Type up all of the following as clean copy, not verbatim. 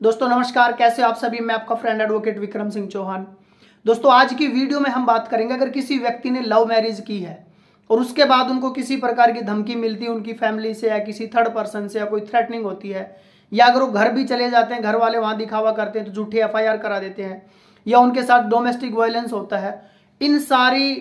दोस्तों नमस्कार, कैसे हो आप सभी। मैं आपका फ्रेंड एडवोकेट विक्रम सिंह चौहान। दोस्तों आज की वीडियो में हम बात करेंगे, अगर किसी व्यक्ति ने लव मैरिज की है और उसके बाद उनको किसी प्रकार की धमकी मिलती है उनकी फैमिली से या किसी थर्ड पर्सन से, या कोई थ्रेटनिंग होती है, या अगर वो घर भी चले जाते हैं, घर वाले वहां दिखावा करते हैं तो झूठी एफआईआर करा देते हैं, या उनके साथ डोमेस्टिक वायलेंस होता है, इन सारी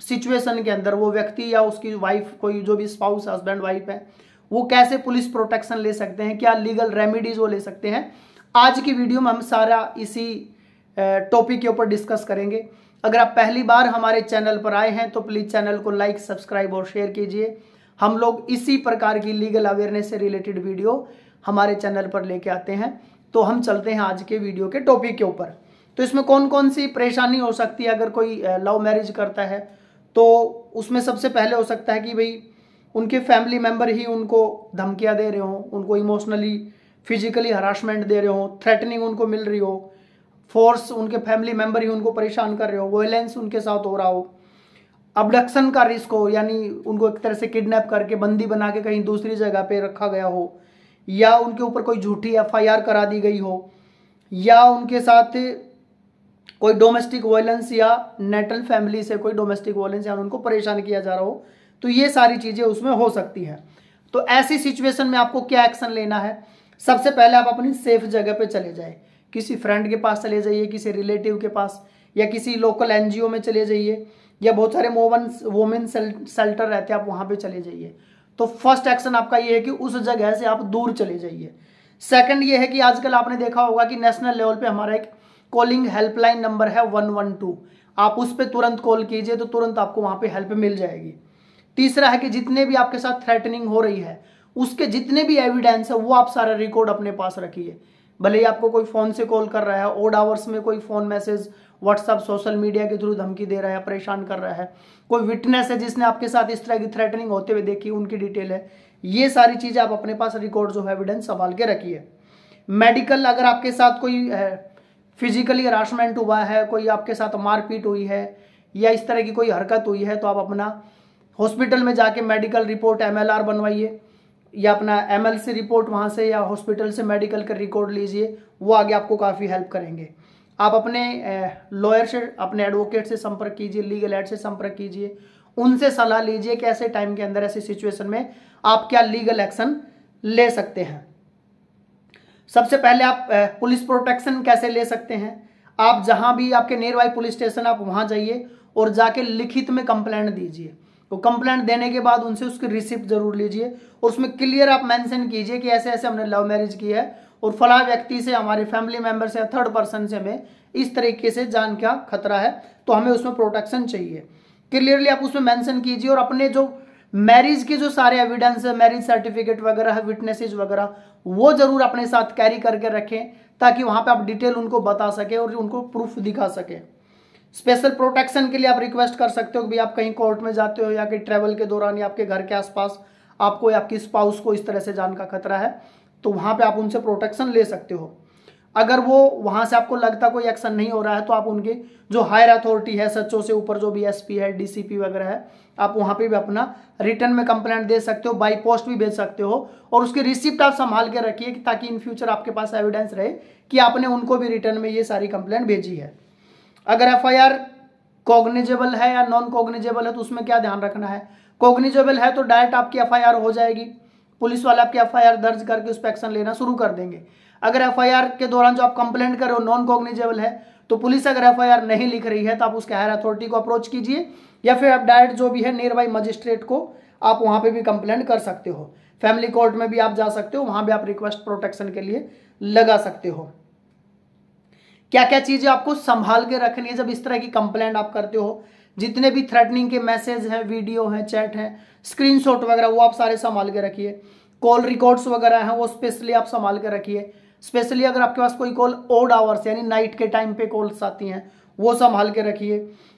सिचुएशन के अंदर वो व्यक्ति या उसकी वाइफ, कोई जो भी स्पाउस हस्बैंड वाइफ है, वो कैसे पुलिस प्रोटेक्शन ले सकते हैं, क्या लीगल रेमेडीज वो ले सकते हैं। आज की वीडियो में हम सारा इसी टॉपिक के ऊपर डिस्कस करेंगे। अगर आप पहली बार हमारे चैनल पर आए हैं तो प्लीज चैनल को लाइक, सब्सक्राइब और शेयर कीजिए। हम लोग इसी प्रकार की लीगल अवेयरनेस से रिलेटेड वीडियो हमारे चैनल पर लेके आते हैं। तो हम चलते हैं आज के वीडियो के टॉपिक के ऊपर। तो इसमें कौन कौन सी परेशानी हो सकती है अगर कोई लव मैरिज करता है। तो उसमें सबसे पहले हो सकता है कि भाई उनके फैमिली मेंबर ही उनको धमकियां दे रहे हो, उनको इमोशनली फिजिकली हरासमेंट दे रहे हो, थ्रेटनिंग उनको मिल रही हो, फोर्स उनके फैमिली मेंबर ही उनको परेशान कर रहे हो, वायलेंस उनके साथ हो रहा हो, अबडक्शन का रिस्क हो, यानी उनको एक तरह से किडनैप करके बंदी बना के कहीं दूसरी जगह पे रखा गया हो, या उनके ऊपर कोई झूठी एफआईआर करा दी गई हो, या उनके साथ कोई डोमेस्टिक वायलेंस या नेटल फैमिली से कोई डोमेस्टिक वायलेंस या उनको परेशान किया जा रहा हो, तो ये सारी चीजें उसमें हो सकती है। तो ऐसी सिचुएशन में आपको क्या एक्शन लेना है। सबसे पहले आप अपनी सेफ जगह पे चले जाए, किसी फ्रेंड के पास चले जाइए, किसी रिलेटिव के पास, या किसी लोकल एनजीओ में चले जाइए, या बहुत सारे वोमेन शेल्टर रहते हैं, आप वहां पे चले जाइए। तो फर्स्ट एक्शन आपका ये है कि उस जगह से आप दूर चले जाइए। सेकंड ये है कि आजकल आपने देखा होगा कि नेशनल लेवल पे हमारा एक कॉलिंग हेल्पलाइन नंबर है 112, आप उस पर तुरंत कॉल कीजिए तो तुरंत आपको वहां पे हेल्प मिल जाएगी। तीसरा है कि जितने भी आपके साथ थ्रेटनिंग हो रही है उसके जितने भी एविडेंस है वो आप सारा रिकॉर्ड अपने पास रखिए। भले ही आपको कोई फोन से कॉल कर रहा है, ऑड आवर्स में कोई phone message, WhatsApp, social media के थ्रू धमकी दे रहा है, परेशान कर रहा है, कोई विटनेस है जिसने आपके साथ इस तरह की थ्रेटनिंग होते हुए देखी, उनकी डिटेल है, ये सारी चीजें आप अपने पास रिकॉर्ड जो है एविडेंस संभाल के रखिए। मेडिकल, अगर आपके साथ कोई फिजिकली हरासमेंट हुआ है, कोई आपके साथ मारपीट हुई है, या इस तरह की कोई हरकत हुई है, तो आप अपना हॉस्पिटल में जाके मेडिकल रिपोर्ट MLR बनवाइए, या अपना MLC रिपोर्ट वहाँ से या हॉस्पिटल से मेडिकल का रिकॉर्ड लीजिए, वो आगे आपको काफ़ी हेल्प करेंगे। आप अपने लॉयर से, अपने एडवोकेट से संपर्क कीजिए, लीगल एड से संपर्क कीजिए, उनसे सलाह लीजिए कि ऐसे टाइम के अंदर, ऐसी सिचुएशन में आप क्या लीगल एक्शन ले सकते हैं। सबसे पहले आप पुलिस प्रोटेक्शन कैसे ले सकते हैं। आप जहां भी आपके नियर बाई पुलिस स्टेशन, आप वहां जाइए और जाके लिखित में कंप्लेंट दीजिए। तो कंप्लेंट देने के बाद उनसे उसकी रिसिप्ट जरूर लीजिए और उसमें क्लियर आप मेंशन कीजिए कि ऐसे ऐसे हमने लव मैरिज की है और फला व्यक्ति से, हमारे फैमिली मेंबर से या थर्ड पर्सन से हमें इस तरीके से जान का खतरा है, तो हमें उसमें प्रोटेक्शन चाहिए। क्लियरली आप उसमें मेंशन कीजिए और अपने जो मैरिज के जो सारे एविडेंस है, मैरिज सर्टिफिकेट वगैरह है, विटनेसेज वगैरह, वो जरूर अपने साथ कैरी करके रखें, ताकि वहां पे आप डिटेल उनको बता सके और उनको प्रूफ दिखा सके। स्पेशल प्रोटेक्शन के लिए आप रिक्वेस्ट कर सकते हो कि भाई आप कहीं कोर्ट में जाते हो या कहीं ट्रैवल के दौरान या आपके घर के आसपास आपको या आपकी स्पाउस को इस तरह से जान का खतरा है, तो वहां पे आप उनसे प्रोटेक्शन ले सकते हो। अगर वो वहां से आपको लगता कोई एक्शन नहीं हो रहा है, तो आप उनके जो हायर अथॉरिटी है, सचो से ऊपर जो भी SP है, DCP वगैरह है, आप वहां पे भी अपना रिटर्न में कंप्लेंट दे सकते हो, बाई पोस्ट भी भेज सकते हो, और उसकी रिसिप्ट आप संभाल के रखिए ताकि इन फ्यूचर आपके पास एविडेंस रहे कि आपने उनको भी रिटर्न में ये सारी कंप्लेंट भेजी है। अगर FIR कॉग्निजेबल है या नॉन कॉग्निजेबल है, तो उसमें क्या ध्यान रखना है। कॉग्निजेबल है तो डायरेक्ट आपकी FIR हो जाएगी, पुलिस वाले आपकी FIR दर्ज करके उस पर एक्शन लेना शुरू कर देंगे। अगर FIR के दौरान जो आप कंप्लेंट कर रहे हो नॉन कॉग्निजेबल है, तो पुलिस अगर FIR नहीं लिख रही है तो आप उसके हायर अथॉरिटी को अप्रोच कीजिए, या फिर आप डायरेक्ट जो भी है नियर बाई मजिस्ट्रेट को आप वहां पे भी कंप्लेंट कर सकते हो। फैमिली कोर्ट में भी आप जा सकते हो, वहां भी आप रिक्वेस्ट प्रोटेक्शन के लिए लगा सकते हो। क्या क्या चीजें आपको संभाल के रखनी है जब इस तरह की कंप्लेंट आप करते हो। जितने भी थ्रेटनिंग के मैसेज हैं, वीडियो हैं, चैट हैं, स्क्रीनशॉट वगैरह, वो आप सारे संभाल के रखिए। कॉल रिकॉर्ड्स वगैरह हैं वो स्पेशली आप संभाल के रखिए। स्पेशली अगर आपके पास कोई कॉल ऑड आवर्स यानी नाइट के टाइम पे कॉल्स आती हैं, वो संभाल के रखिए।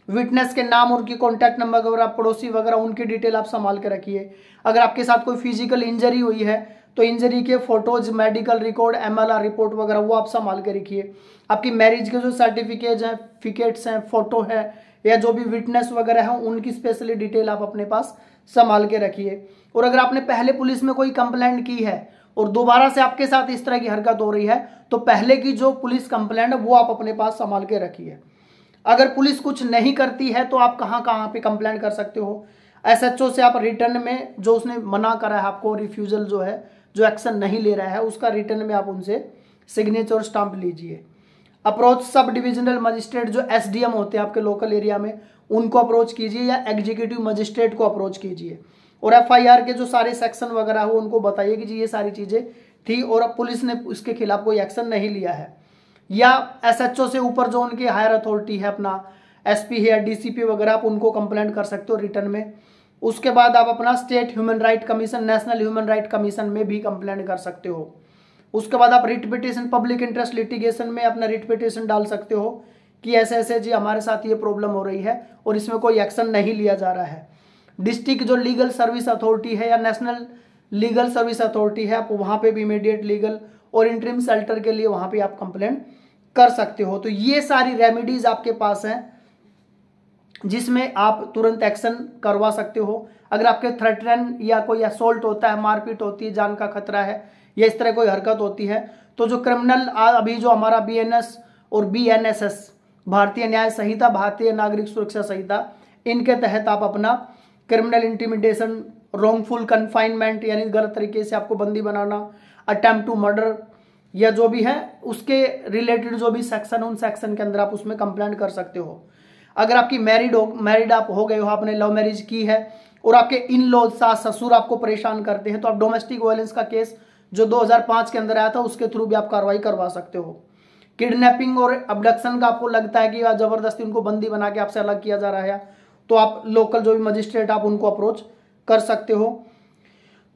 विटनेस के नाम, उनकी कॉन्टैक्ट नंबर वगैरह, पड़ोसी वगैरह, उनकी डिटेल आप संभाल के रखिए। अगर आपके साथ कोई फिजिकल इंजरी हुई है तो इंजरी के photos, medical record, MLR report वगैरह, वो आप संभाल के रखिए। आपकी मैरिज के जो सर्टिफिकेट्स हैं, फिकेट्स हैं, फोटो है, या जो भी विटनेस वगैरह है, उनकी स्पेशली डिटेल आप अपने पास संभाल के रखिए। और अगर आपने पहले पुलिस में कोई कंप्लेंट की है और दोबारा से आपके साथ इस तरह की हरकत हो रही है तो पहले की जो पुलिस कंप्लेंट है वो आप अपने पास संभाल के रखिए। अगर पुलिस कुछ नहीं करती है तो आप कहाँ कहाँ पे कंप्लेंट कर सकते हो। एसएचओ से आप रिटर्न में जो उसने मना करा है आपको, रिफ्यूजल जो है, जो एक्शन नहीं ले रहा है, उसका रिटर्न में आप उनसे सिग्नेचर और स्टाम्प लीजिए। अप्रोच सब डिविजनल मजिस्ट्रेट जो एसडीएम होते हैं आपके लोकल एरिया में, उनको अप्रोच कीजिए या एग्जीक्यूटिव मजिस्ट्रेट को अप्रोच कीजिए। और एफआईआर के जो सारे सेक्शन वगैरह हो उनको बताइए कि जी ये सारी चीज़ें थी और अब पुलिस ने उसके खिलाफ कोई एक्शन नहीं लिया है। या एसएचओ से ऊपर जो उनकी हायर अथॉरिटी है, अपना एसपी है या डीसीपी वगैरह, आप उनको कंप्लेंट कर सकते हो रिटर्न में। उसके बाद आप अपना state human right commission, national human right commission में भी कंप्लेंट कर सकते हो। उसके बाद आप writ petition, public interest litigation में अपना रिट पिटीशन डाल सकते हो कि ऐसे ऐसे जी हमारे साथ ये प्रॉब्लम हो रही है और इसमें कोई एक्शन नहीं लिया जा रहा है। डिस्ट्रिक्ट जो लीगल सर्विस अथॉरिटी है या नेशनल लीगल सर्विस अथॉरिटी है, आप वहाँ पे भी इमीडिएट लीगल और इंटरिम शेल्टर के लिए वहाँ पे आप कंप्लेंट कर सकते हो। तो ये सारी रेमेडीज आपके पास हैं जिसमें आप तुरंत एक्शन करवा सकते हो। अगर आपके थ्रेटन या कोई असोल्ट होता है, मारपीट होती है, जान का खतरा है या इस तरह कोई हरकत होती है, तो जो क्रिमिनल अभी जो हमारा बीएनएस और बीएनएसएस, भारतीय न्याय संहिता, भारतीय नागरिक सुरक्षा संहिता, इनके तहत आप अपना क्रिमिनल इंटिमिडेशन, रॉन्गफुल कन्फाइनमेंट यानी गलत तरीके से आपको बंदी बनाना, अटेम्प्ट टू मर्डर या जो भी है उसके रिलेटेड जो भी सेक्शन, उन सेक्शन के अंदर आप उसमें कंप्लेंट कर सकते हो। अगर आपकी मैरिड आप हो गए हो, आपने लव मैरिज की है और आपके इन लॉ, सास ससुर आपको परेशान करते हैं, तो आप डोमेस्टिक वायलेंस का केस जो 2005 के अंदर आया था उसके थ्रू भी आप कार्रवाई करवा सकते हो। किडनैपिंग और अबडक्शन का आपको लगता है कि जबरदस्ती उनको बंदी बना के आपसे अलग किया जा रहा है, तो आप लोकल जो भी मजिस्ट्रेट आप उनको अप्रोच कर सकते हो।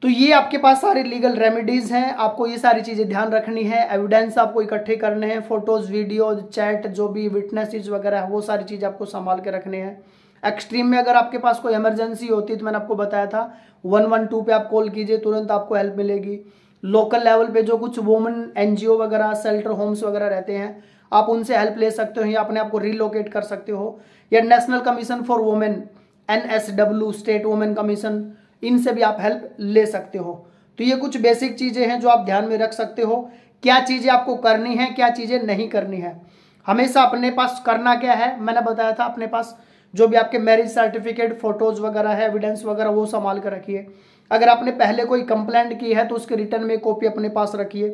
तो ये आपके पास सारे लीगल रेमेडीज हैं। आपको ये सारी चीज़ें ध्यान रखनी है। एविडेंस आपको इकट्ठे करने हैं, फोटोज, वीडियो, चैट, जो भी विटनेसेस वगैरह है वो सारी चीज़ आपको संभाल के रखने हैं। एक्सट्रीम में अगर आपके पास कोई इमरजेंसी होती है तो मैंने आपको बताया था 112 पे आप कॉल कीजिए, तुरंत आपको हेल्प मिलेगी। लोकल लेवल पे जो कुछ वुमेन एनजीओ वगैरह, शेल्टर होम्स वगैरह रहते हैं, आप उनसे हेल्प ले सकते हो या अपने आप को रिलोकेट कर सकते हो। या national commission for women, NSW, state women commission, इनसे भी आप हेल्प ले सकते हो। तो ये कुछ बेसिक चीज़ें हैं जो आप ध्यान में रख सकते हो, क्या चीज़ें आपको करनी है, क्या चीज़ें नहीं करनी है। हमेशा अपने पास करना क्या है, मैंने बताया था, अपने पास जो भी आपके मैरिज सर्टिफिकेट, फोटोज वगैरह है, एविडेंस वगैरह, वो संभाल कर रखिए। अगर आपने पहले कोई कंप्लेंट की है तो उसके रिटर्न में कॉपी अपने पास रखिए।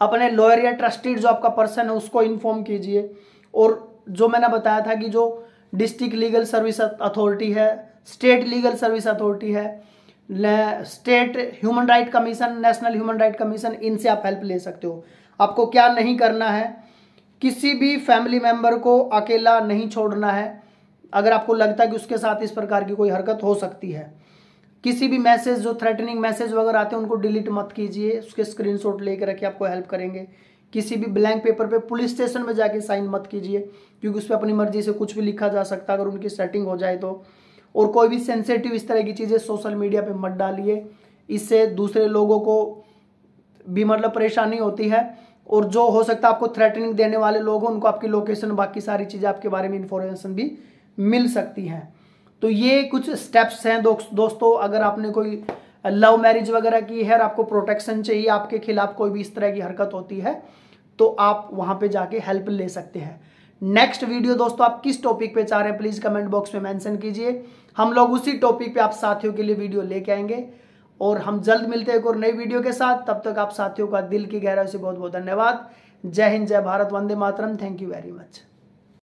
अपने लॉयर या ट्रस्टेड जो आपका पर्सन है उसको इन्फॉर्म कीजिए। और जो मैंने बताया था कि जो डिस्ट्रिक्ट लीगल सर्विस अथॉरिटी है, स्टेट लीगल सर्विस अथॉरिटी है, state human right commission, national human right commission, इनसे आप हेल्प ले सकते हो। आपको क्या नहीं करना है, किसी भी फैमिली मेंबर को अकेला नहीं छोड़ना है। अगर आपको लगता है कि उसके साथ इस प्रकार की कोई हरकत हो सकती है, किसी भी मैसेज, जो थ्रेटनिंग मैसेज वगैरह आते हैं, उनको डिलीट मत कीजिए, उसके स्क्रीनशॉट लेकर रखिए, आपको हेल्प करेंगे। किसी भी ब्लैंक पेपर पे पुलिस स्टेशन में जाके साइन मत कीजिए, क्योंकि उस पर अपनी मर्जी से कुछ भी लिखा जा सकता है अगर उनकी सेटिंग हो जाए तो। और कोई भी सेंसिटिव इस तरह की चीज़ें सोशल मीडिया पे मत डालिए, इससे दूसरे लोगों को भी मतलब परेशानी होती है। और जो हो सकता है आपको थ्रेटनिंग देने वाले लोग, उनको आपकी लोकेशन, बाकी सारी चीज़ें आपके बारे में इंफॉर्मेशन भी मिल सकती हैं। तो ये कुछ स्टेप्स हैं दोस्तों। अगर आपने कोई लव मैरिज वगैरह की है और आपको प्रोटेक्शन चाहिए, आपके खिलाफ कोई भी इस तरह की हरकत होती है, तो आप वहां पे जाके हेल्प ले सकते हैं। नेक्स्ट वीडियो दोस्तों आप किस टॉपिक पे चाह रहे हैं, प्लीज कमेंट बॉक्स में मेंशन कीजिए। हम लोग उसी टॉपिक पे आप साथियों के लिए वीडियो लेके आएंगे और हम जल्द मिलते हैं एक और नई वीडियो के साथ। तब तक आप साथियों का दिल की गहराई से बहुत बहुत धन्यवाद। जय हिंद, जय भारत, वंदे मातरम। Thank you very much.